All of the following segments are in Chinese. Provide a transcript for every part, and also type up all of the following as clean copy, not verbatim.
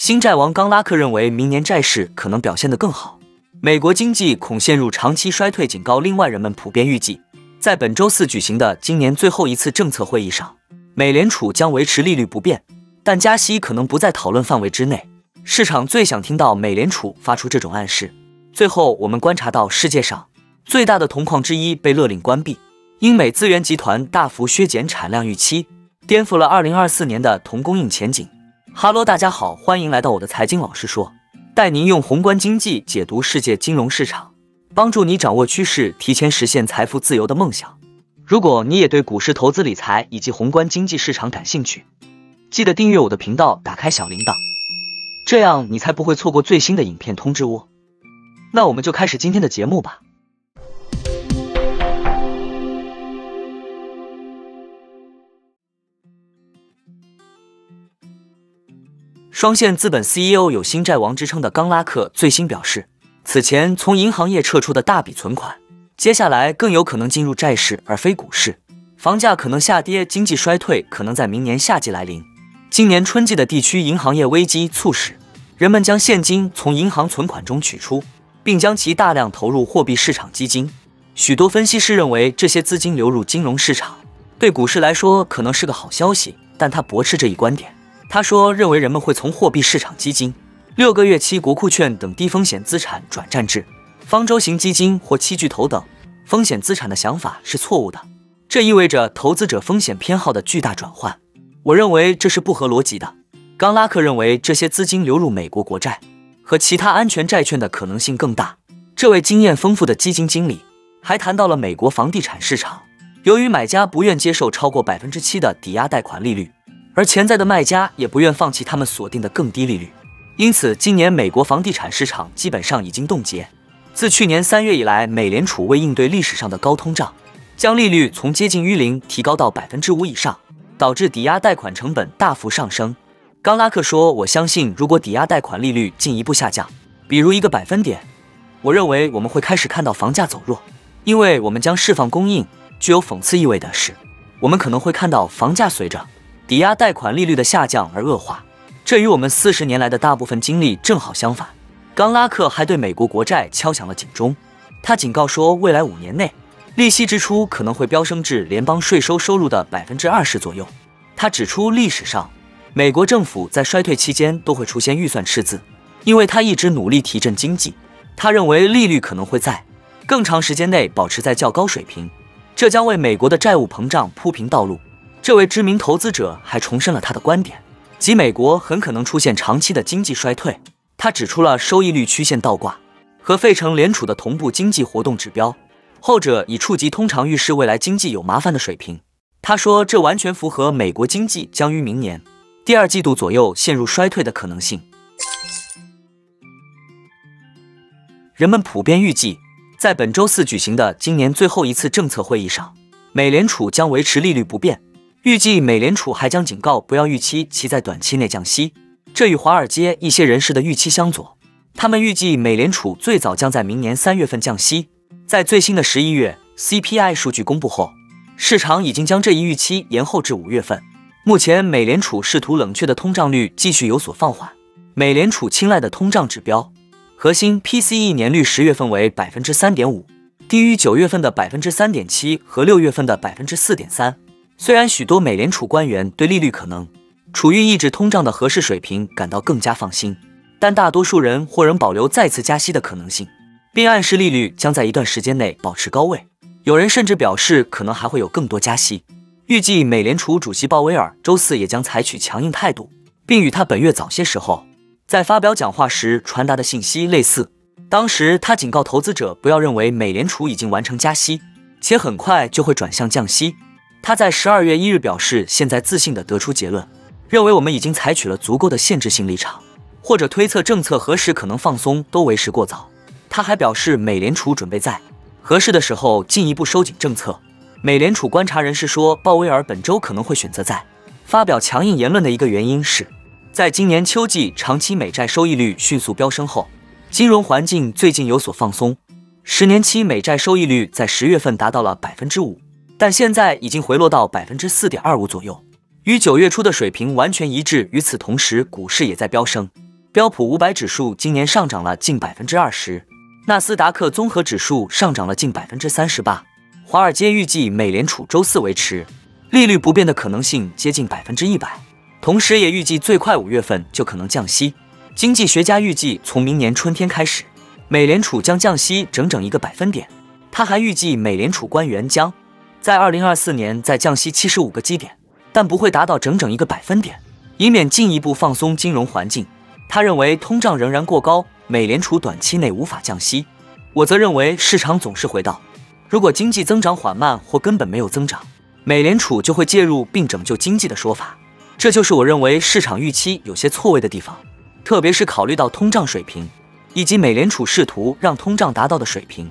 新债王冈拉克认为明年债市可能表现得更好，美国经济恐陷入长期衰退警告。另外，人们普遍预计，在本周四举行的今年最后一次政策会议上，美联储将维持利率不变，但加息可能不在讨论范围之内。市场最想听到美联储发出这种暗示。最后，我们观察到世界上最大的铜矿之一被勒令关闭，英美资源集团大幅削减产量预期，颠覆了2024年的铜供应前景。哈喽，大家好，欢迎来到我的财经老师说，带您用宏观经济解读世界金融市场，帮助你掌握趋势，提前实现财富自由的梦想。如果你也对股市投资理财以及宏观经济市场感兴趣，记得订阅我的频道，打开小铃铛，这样你才不会错过最新的影片通知哦。那我们就开始今天的节目吧。双线资本 CEO 有新债王之称的冈拉克最新表示，此前从银行业撤出的大笔存款，接下来更有可能进入债市而非股市，房价可能下跌，经济衰退可能在明年夏季来临。今年春季的地区银行业危机促使人们将现金从银行存款中取出，并将其大量投入货币市场基金。许多分析师认为，这些资金流入金融市场对股市来说可能是个好消息，但他驳斥这一观点。他说，认为人们会从货币市场基金、6个月期国库券等低风险资产转战至方舟型基金或期巨头等风险资产的想法是错误的，这意味着投资者风险偏好的巨大转换。我认为这是不合逻辑的。冈拉克认为，这些资金流入美国国债和其他安全债券的可能性更大。这位经验丰富的基金经理还谈到了美国房地产市场，由于买家不愿接受超过 7% 的抵押贷款利率，而潜在的卖家也不愿放弃他们锁定的更低利率，因此今年美国房地产市场基本上已经冻结。自去年3月以来，美联储为应对历史上的高通胀，将利率从接近于0提高到 5% 以上，导致抵押贷款成本大幅上升。冈拉克说，我相信如果抵押贷款利率进一步下降，比如1个百分点，我认为我们会开始看到房价走弱，因为我们将释放供应。具有讽刺意味的是，我们可能会看到房价随着抵押贷款利率的下降而恶化，这与我们40年来的大部分经历正好相反。冈拉克还对美国国债敲响了警钟，他警告说，未来5年内利息支出可能会飙升至联邦税收入的 20% 左右。他指出，历史上美国政府在衰退期间都会出现预算赤字，因为他一直努力提振经济。他认为利率可能会在更长时间内保持在较高水平，这将为美国的债务膨胀铺平道路。这位知名投资者还重申了他的观点，即美国很可能出现长期的经济衰退。他指出了收益率曲线倒挂和费城联储的同步经济活动指标，后者已触及通常预示未来经济有麻烦的水平。他说，这完全符合美国经济将于明年第2季度左右陷入衰退的可能性。人们普遍预计，在本周四举行的今年最后一次政策会议上，美联储将维持利率不变。预计美联储还将警告不要预期其在短期内降息，这与华尔街一些人士的预期相左。他们预计美联储最早将在明年3月份降息。在最新的11月 CPI 数据公布后，市场已经将这一预期延后至5月份。目前美联储试图冷却的通胀率继续有所放缓。美联储青睐的通胀指标核心 PCE 年率10月份为 3.5%， 低于9月份的 3.7% 和6月份的 4.3%。虽然许多美联储官员对利率可能处于抑制通胀的合适水平感到更加放心，但大多数人或仍保留再次加息的可能性，并暗示利率将在一段时间内保持高位。有人甚至表示可能还会有更多加息。预计美联储主席鲍威尔周四也将采取强硬态度，并与他本月早些时候在发表讲话时传达的信息类似。当时他警告投资者不要认为美联储已经完成加息，且很快就会转向降息。他在12月1日表示，现在自信地得出结论，认为我们已经采取了足够的限制性立场，或者推测政策何时可能放松都为时过早。他还表示，美联储准备在合适的时候进一步收紧政策。美联储观察人士说，鲍威尔本周可能会选择在发表强硬言论的一个原因是，在今年秋季长期美债收益率迅速飙升后，金融环境最近有所放松。10年期美债收益率在10月份达到了 5%，但现在已经回落到 4.25% 左右，与9月初的水平完全一致。与此同时，股市也在飙升。标普500指数今年上涨了近20%，纳斯达克综合指数上涨了近38%。华尔街预计美联储周四维持利率不变的可能性接近100%，同时也预计最快5月份就可能降息。经济学家预计从明年春天开始，美联储将降息整整1个百分点。他还预计美联储官员将在2024年再降息75个基点，但不会达到整整1个百分点，以免进一步放松金融环境。他认为通胀仍然过高，美联储短期内无法降息。我则认为市场总是回到，如果经济增长缓慢或根本没有增长，美联储就会介入并拯救经济的说法。这就是我认为市场预期有些错位的地方，特别是考虑到通胀水平以及美联储试图让通胀达到的水平。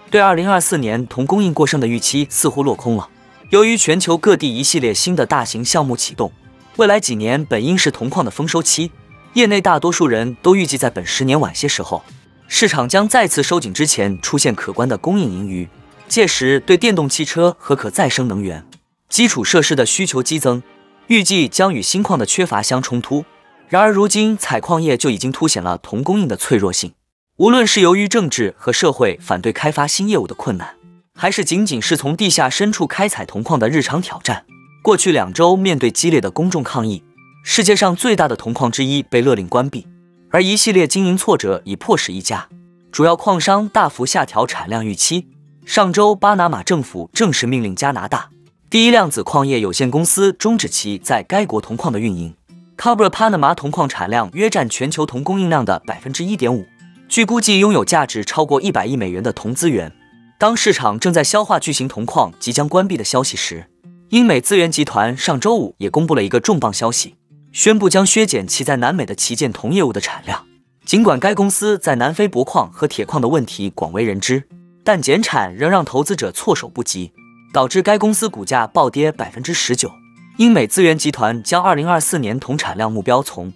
对2024年铜供应过剩的预期似乎落空了。由于全球各地一系列新的大型项目启动，未来几年本应是铜矿的丰收期，业内大多数人都预计在本10年晚些时候，市场将再次收紧之前出现可观的供应盈余，届时对电动汽车和可再生能源基础设施的需求激增，预计将与锌矿的缺乏相冲突。然而如今采矿业就已经凸显了铜供应的脆弱性，无论是由于政治和社会反对开发新业务的困难，还是仅仅是从地下深处开采铜矿的日常挑战，过去2周面对激烈的公众抗议，世界上最大的铜矿之一被勒令关闭，而一系列经营挫折已迫使一家主要矿商大幅下调产量预期。上周巴拿马政府正式命令加拿大第一量子矿业有限公司终止其在该国铜矿的运营。Cobre Panama 铜矿产量约占全球铜供应量的 1.5%， 据估计拥有价值超过100亿美元的铜资源。当市场正在消化巨型铜矿即将关闭的消息时，英美资源集团上周五也公布了一个重磅消息，宣布将削减其在南美的旗舰铜业务的产量。尽管该公司在南非铂矿和铁矿的问题广为人知，但减产仍让投资者措手不及，导致该公司股价暴跌 19%。英美资源集团将2024年铜产量目标从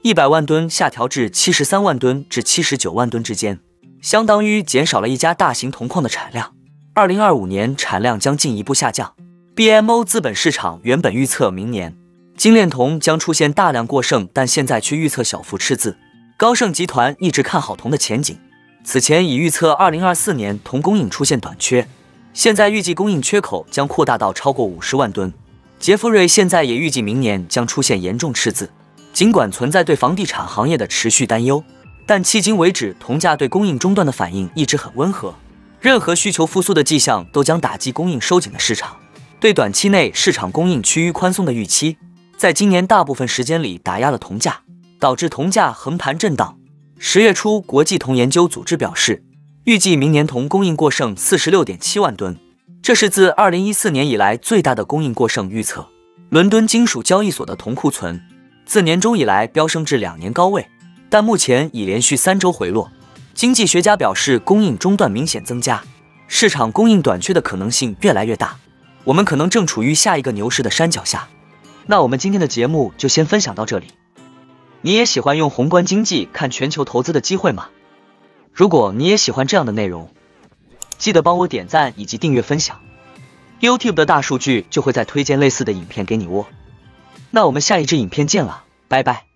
100万吨下调至73万吨至79万吨之间，相当于减少了一家大型铜矿的产量。2025年产量将进一步下降。BMO 资本市场原本预测明年精炼铜将出现大量过剩，但现在却预测小幅赤字。高盛集团一直看好铜的前景，此前已预测2024年铜供应出现短缺，现在预计供应缺口将扩大到超过50万吨。杰弗瑞现在也预计明年将出现严重赤字。尽管存在对房地产行业的持续担忧，但迄今为止铜价对供应中断的反应一直很温和。任何需求复苏的迹象都将打击供应收紧的市场。对短期内市场供应趋于宽松的预期，在今年大部分时间里打压了铜价，导致铜价横盘震荡。10月初，国际铜研究组织表示，预计明年铜供应过剩 46.7 万吨，这是自2014年以来最大的供应过剩预测。伦敦金属交易所的铜库存自年中以来飙升至2年高位，但目前已连续3周回落。经济学家表示，供应中断明显增加，市场供应短缺的可能性越来越大，我们可能正处于下一个牛市的山脚下。那我们今天的节目就先分享到这里。你也喜欢用宏观经济看全球投资的机会吗？如果你也喜欢这样的内容，记得帮我点赞以及订阅分享， YouTube 的大数据就会再推荐类似的影片给你哦。那我们下一支影片见了，拜拜。